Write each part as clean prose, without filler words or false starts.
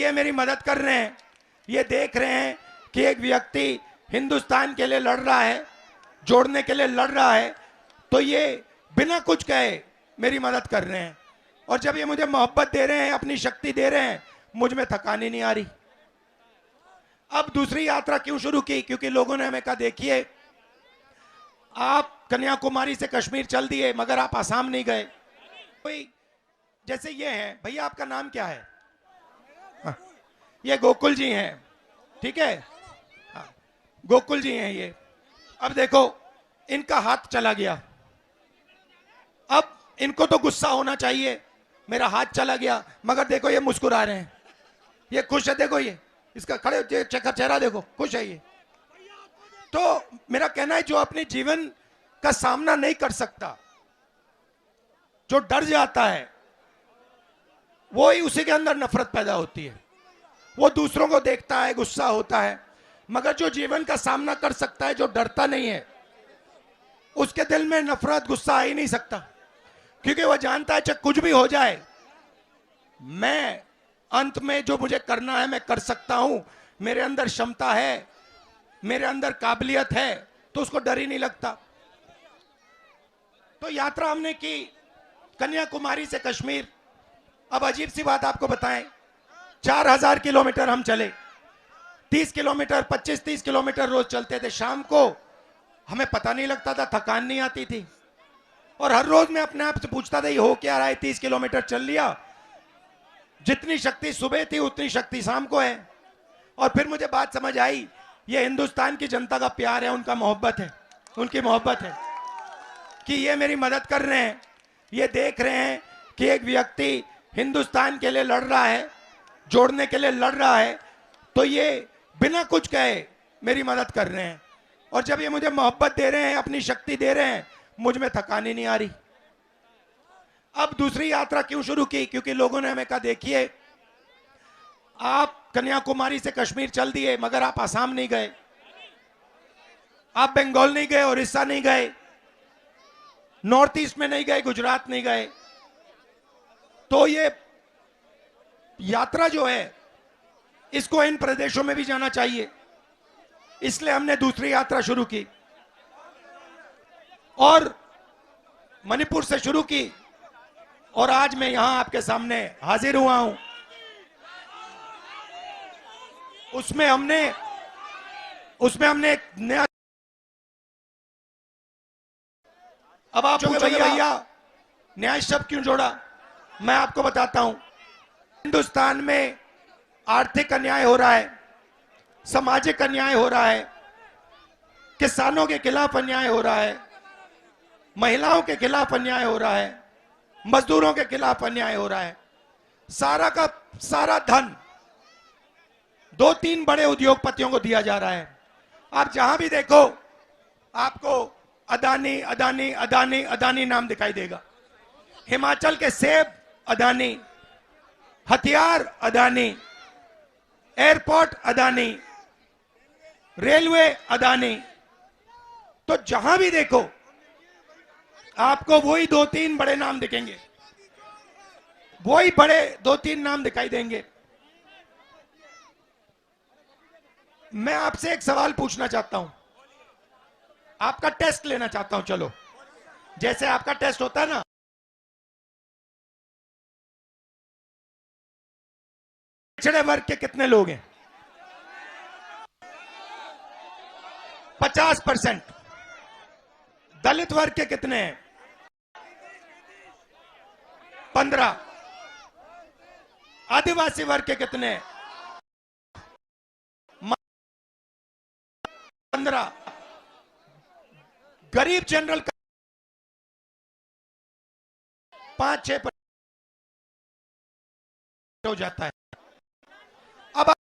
ये मेरी मदद कर रहे हैं, ये देख रहे हैं कि एक व्यक्ति हिंदुस्तान के लिए लड़ रहा है, जोड़ने के लिए लड़ रहा है, तो ये बिना कुछ कहे मेरी मदद कर रहे हैं। और जब ये मुझे मोहब्बत दे रहे हैं, अपनी शक्ति दे रहे हैं, मुझ में थकान ही नहीं आ रही। अब दूसरी यात्रा क्यों शुरू की? क्योंकि लोगों ने हमें कहा, देखिए आप कन्याकुमारी से कश्मीर चल दिए मगर आप आसाम नहीं गए। कोई जैसे ये है, भैया आपका नाम क्या है? हाँ, ये गोकुल जी हैं, ठीक है, हाँ, गोकुल जी हैं ये। अब देखो इनका हाथ चला गया, अब इनको तो गुस्सा होना चाहिए, मेरा हाथ चला गया, मगर देखो ये मुस्कुरा रहे हैं, ये खुश है। देखो ये इसका खड़े चेहरा देखो, खुश है ये। तो मेरा कहना है, जो अपने जीवन का सामना नहीं कर सकता, जो डर जाता है, वो ही उसी के अंदर नफरत पैदा होती है। वो दूसरों को देखता है, गुस्सा होता है, मगर जो जीवन का सामना कर सकता है, जो डरता नहीं है, उसके दिल में नफरत गुस्सा आ ही नहीं सकता, क्योंकि वह जानता है चाहे कुछ भी हो जाए, मैं अंत में जो मुझे करना है मैं कर सकता हूं, मेरे अंदर क्षमता है, मेरे अंदर काबिलियत है, तो उसको डर ही नहीं लगता। तो यात्रा हमने की कन्याकुमारी से कश्मीर। अब अजीब सी बात आपको बताएं, 4000 किलोमीटर हम चले, 30 किलोमीटर 25-30 किलोमीटर रोज चलते थे। शाम को हमें पता नहीं लगता था, थकान नहीं आती थी, और हर रोज मैं अपने आप से पूछता था, ये हो क्या रहा है? 30 किलोमीटर चल लिया, जितनी शक्ति सुबह थी उतनी शक्ति शाम को है। और फिर मुझे बात समझ आई, ये हिंदुस्तान की जनता का प्यार है, उनका मोहब्बत है, उनकी मोहब्बत है कि ये मेरी मदद कर रहे हैं, ये देख रहे हैं कि एक व्यक्ति हिंदुस्तान के लिए लड़ रहा है, जोड़ने के लिए लड़ रहा है, तो ये बिना कुछ कहे मेरी मदद कर रहे हैं। और जब ये मुझे मोहब्बत दे रहे हैं, अपनी शक्ति दे रहे हैं, मुझ में थकान ही नहीं आ रही। अब दूसरी यात्रा क्यों शुरू की? क्योंकि लोगों ने हमें कहा, देखिए आप कन्याकुमारी से कश्मीर चल दिए मगर आप आसाम नहीं गए, आप बंगाल नहीं गए, उड़ीसा नहीं गए, नॉर्थ ईस्ट में नहीं गए, गुजरात नहीं गए। तो ये यात्रा जो है, इसको इन प्रदेशों में भी जाना चाहिए, इसलिए हमने दूसरी यात्रा शुरू की और मणिपुर से शुरू की, और आज मैं यहां आपके सामने हाजिर हुआ हूं। उसमें हमने एक नया, अब आप पूछोगे भैया न्याय शब्द क्यों जोड़ा? मैं आपको बताता हूं। हिंदुस्तान में आर्थिक अन्याय हो रहा है, सामाजिक अन्याय हो रहा है, किसानों के खिलाफ अन्याय हो रहा है, महिलाओं के खिलाफ अन्याय हो रहा है, मजदूरों के खिलाफ अन्याय हो रहा है। सारा का सारा धन 2-3 बड़े उद्योगपतियों को दिया जा रहा है। आप जहां भी देखो आपको अदानी अदानी अदानी अदानी नाम दिखाई देगा। हिमाचल के सेब अदानी, हथियार अदानी, एयरपोर्ट अदानी, रेलवे अदानी। तो जहां भी देखो आपको वही 2-3 बड़े नाम दिखेंगे, वही बड़े 2-3 नाम दिखाई देंगे। मैं आपसे एक सवाल पूछना चाहता हूं, आपका टेस्ट लेना चाहता हूं। चलो, जैसे आपका टेस्ट होता है ना, पिछड़े वर्ग के कितने लोग हैं? 50%। दलित वर्ग के कितने हैं? 15। आदिवासी वर्ग के कितने हैं? 15। गरीब जनरल का 5-6% हो जाता है। अब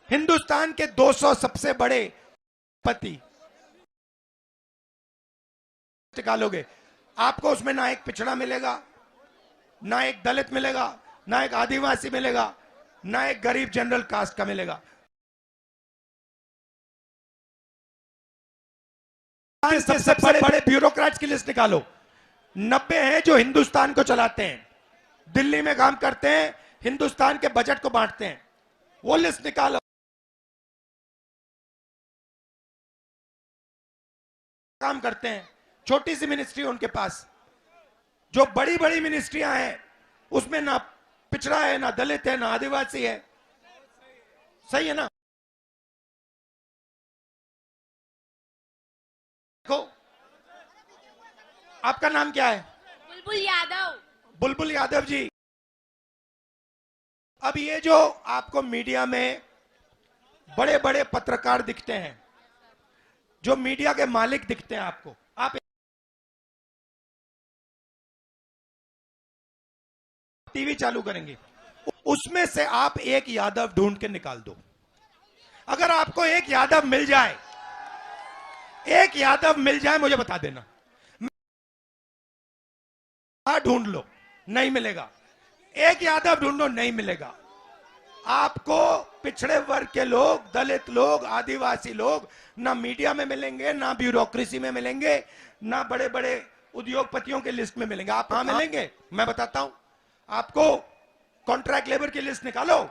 हिंदुस्तान के 200 सबसे बड़े पति निकालोगे, आपको उसमें ना एक पिछड़ा मिलेगा, ना एक दलित मिलेगा, ना एक आदिवासी मिलेगा, ना एक गरीब जनरल कास्ट का मिलेगा। सबसे बड़े ब्यूरोक्रेट्स की लिस्ट निकालो, 90 हैं जो हिंदुस्तान को चलाते हैं, दिल्ली में काम करते हैं, हिंदुस्तान के बजट को बांटते हैं। वो लिस्ट निकालो, काम करते हैं। छोटी सी मिनिस्ट्री उनके पास। जो बड़ी बड़ी मिनिस्ट्रियां हैं उसमें ना पिछड़ा है, ना दलित है, ना आदिवासी है। सही है ना? देखो, आपका नाम क्या है? बुलबुल यादव। बुलबुल यादव जी, अब ये जो आपको मीडिया में बड़े बड़े पत्रकार दिखते हैं, जो मीडिया के मालिक दिखते हैं आपको, आप टीवी चालू करेंगे, उसमें से आप एक यादव ढूंढ के निकाल दो। अगर आपको एक यादव मिल जाए, एक यादव मिल जाए, मुझे बता देना। ढूंढ लो, नहीं मिलेगा। एक यादव ढूंढो, नहीं मिलेगा। आपको पिछड़े वर्ग के लोग, दलित लोग, आदिवासी लोग ना मीडिया में मिलेंगे, ना ब्यूरोक्रेसी में मिलेंगे, ना बड़े बड़े उद्योगपतियों के लिस्ट में मिलेंगे। आप कहां मिलेंगे? मैं बताता हूं आपको। कॉन्ट्रैक्ट लेबर की लिस्ट निकालो,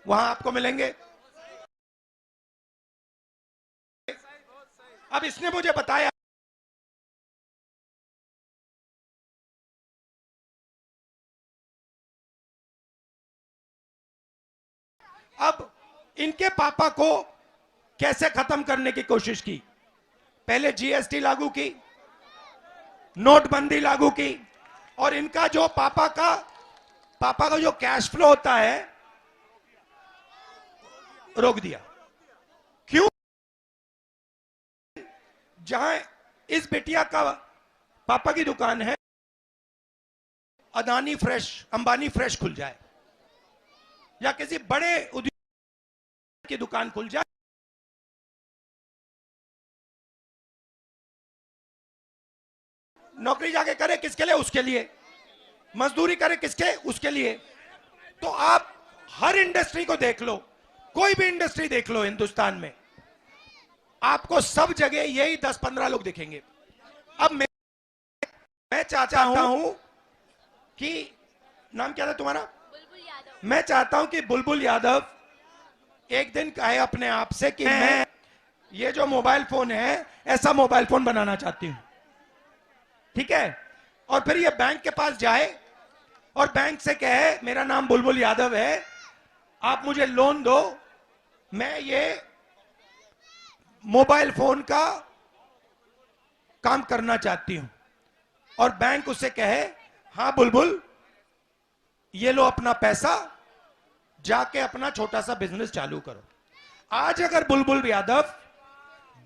वहां आपको मिलेंगे। अब इसने मुझे बताया, अब इनके पापा को कैसे खत्म करने की कोशिश की। पहले जीएसटी लागू की, नोटबंदी लागू की, और इनका जो पापा का जो कैश फ्लो होता है, रोक दिया। क्यों? जहां इस बिटिया का पापा की दुकान है, अदानी फ्रेश, अंबानी फ्रेश खुल जाए, या किसी बड़े उद्योग की दुकान खुल जाए, नौकरी जाके करे किसके लिए? उसके लिए। मजदूरी करे किसके? उसके लिए। तो आप हर इंडस्ट्री को देख लो, कोई भी इंडस्ट्री देख लो हिंदुस्तान में, आपको सब जगह यही 10-15 लोग दिखेंगे। अब मैं चाहता हूं कि, नाम क्या था तुम्हारा? बुलबुल यादव। मैं चाहता हूं कि बुलबुल यादव एक दिन कहे अपने आप से कि मैं ये जो मोबाइल फोन है, ऐसा मोबाइल फोन बनाना चाहती हूं। ठीक है? और फिर ये बैंक के पास जाए और बैंक से कहे मेरा नाम बुलबुल यादव है, आप मुझे लोन दो, मैं ये मोबाइल फोन का काम करना चाहती हूं। और बैंक उससे कहे हां बुलबुल, ये लो अपना पैसा, जाके अपना छोटा सा बिजनेस चालू करो। आज अगर बुलबुल यादव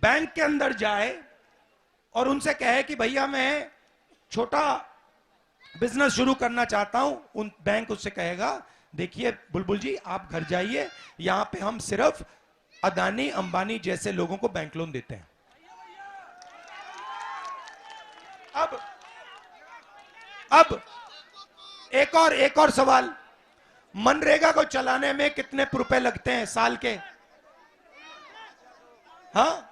बैंक के अंदर जाए और उनसे कहे कि भैया मैं छोटा बिजनेस शुरू करना चाहता हूं, उन बैंक उससे कहेगा देखिए बुलबुल जी, आप घर जाइए, यहां पे हम सिर्फ अदानी अंबानी जैसे लोगों को बैंक लोन देते हैं। अब एक और सवाल, मनरेगा को चलाने में कितने रुपए लगते हैं साल के? हाँ?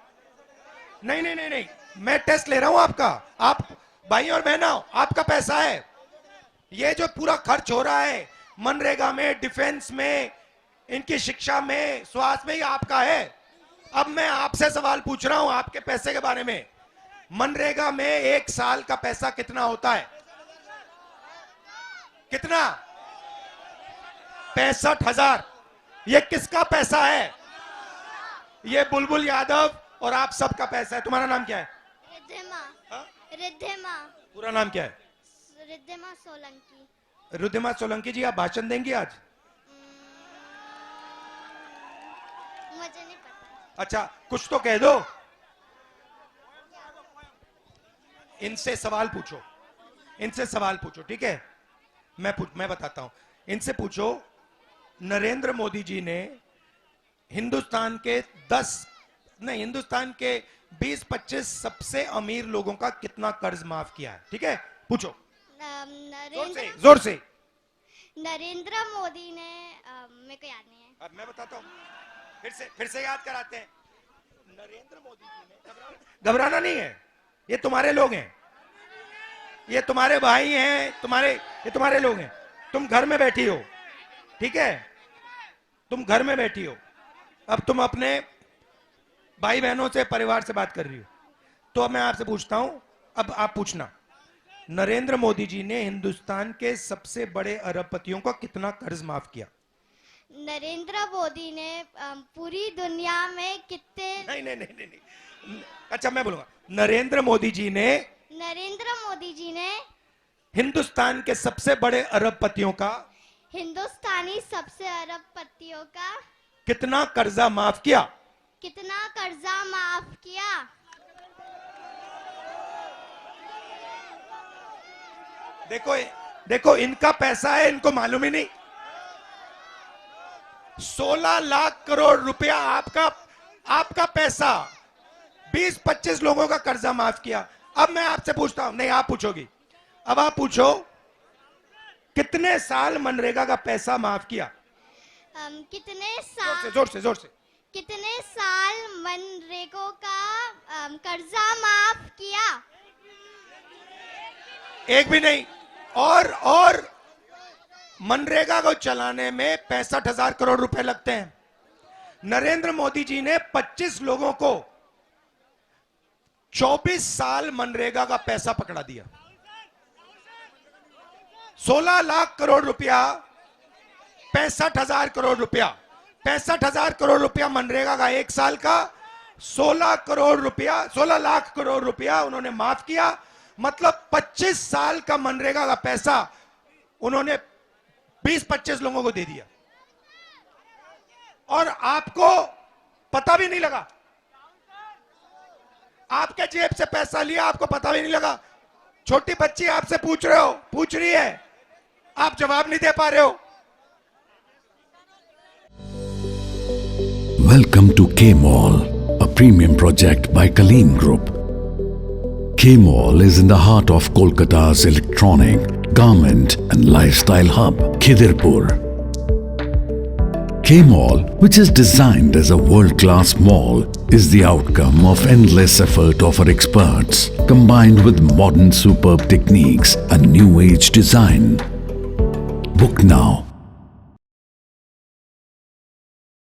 नहीं नहीं नहीं नहीं, मैं टेस्ट ले रहा हूं आपका। आप भाई और बहनों, आपका पैसा है, ये जो पूरा खर्च हो रहा है मनरेगा में, डिफेंस में, इनकी शिक्षा में, स्वास्थ्य में, ये आपका है। अब मैं आपसे सवाल पूछ रहा हूं आपके पैसे के बारे में। मनरेगा में एक साल का पैसा कितना होता है? कितना? 65,000। ये किसका पैसा है? ये बुलबुल यादव और आप सबका पैसा है। तुम्हारा नाम क्या है? रिद्धिमा। हाँ? रिद्धिमा। पूरा नाम क्या है? रिद्धिमा सोलंकी। रुद्धिमा सोलंकी जी, आप भाषण देंगी आज? मुझे नहीं पता। अच्छा, कुछ तो कह दो। इनसे सवाल पूछो, इनसे सवाल पूछो, ठीक है? मैं बताता हूं। इनसे पूछो, नरेंद्र मोदी जी ने हिंदुस्तान के 20-25 सबसे अमीर लोगों का कितना कर्ज माफ किया है? ठीक है, पूछो जोर से। नरेंद्र मोदी ने मेरे को याद नहीं है। अब मैं बताता हूं, फिर से याद कराते हैं। नरेंद्र मोदी जी ने, घबराना नहीं है, ये तुम्हारे लोग हैं, ये तुम्हारे भाई हैं, ये तुम्हारे लोग हैं। तुम घर में बैठी हो, ठीक है, तुम घर में बैठी हो। अब तुम अपने भाई बहनों से, परिवार से बात कर रही हो। तो अब मैं आपसे पूछता हूं, अब आप पूछना, नरेंद्र मोदी जी ने हिंदुस्तान के सबसे बड़े अरबपतियों का कितना कर्ज माफ किया? नरेंद्र मोदी ने पूरी दुनिया में कितने नहीं। अच्छा, मैं बोलूंगा, नरेंद्र मोदी जी ने हिंदुस्तान के सबसे बड़े अरबपतियों का, हिंदुस्तानी सबसे अरबपतियों का कितना कर्जा माफ किया? कितना कर्जा माफ किया? देखो इनका पैसा है, इनको मालूम ही नहीं। 16 लाख करोड़ रुपया आपका पैसा, 20-25 लोगों का कर्जा माफ किया। अब मैं आपसे पूछता हूं, नहीं आप पूछोगी, अब आप पूछो, कितने साल मनरेगा का पैसा माफ किया? कितने साल, जोर से कितने साल मनरेगा का कर्जा माफ किया? एक भी नहीं। और मनरेगा को चलाने में 65,000 करोड़ रुपए लगते हैं। नरेंद्र मोदी जी ने 25 लोगों को 24 साल मनरेगा का पैसा पकड़ा दिया। 16 लाख करोड़ रुपया, 65,000 करोड़ रुपया, 65,000 करोड़ रुपया मनरेगा का एक साल का, 16 लाख करोड़ रुपया उन्होंने माफ किया। मतलब 25 साल का मनरेगा का पैसा उन्होंने 20-25 लोगों को दे दिया, और आपको पता भी नहीं लगा। आपके जेब से पैसा लिया, आपको पता भी नहीं लगा। छोटी बच्ची आपसे पूछ रही है, आप जवाब नहीं दे पा रहे हो। Welcome to K-Mall, a premium project by Kaleen Group. K-Mall is in the heart of Kolkata's electronic, garment and lifestyle hub, Khidirpur. K-Mall, which is designed as a world-class mall, is the outcome of endless effort of our experts, combined with modern superb techniques and new age design. Book now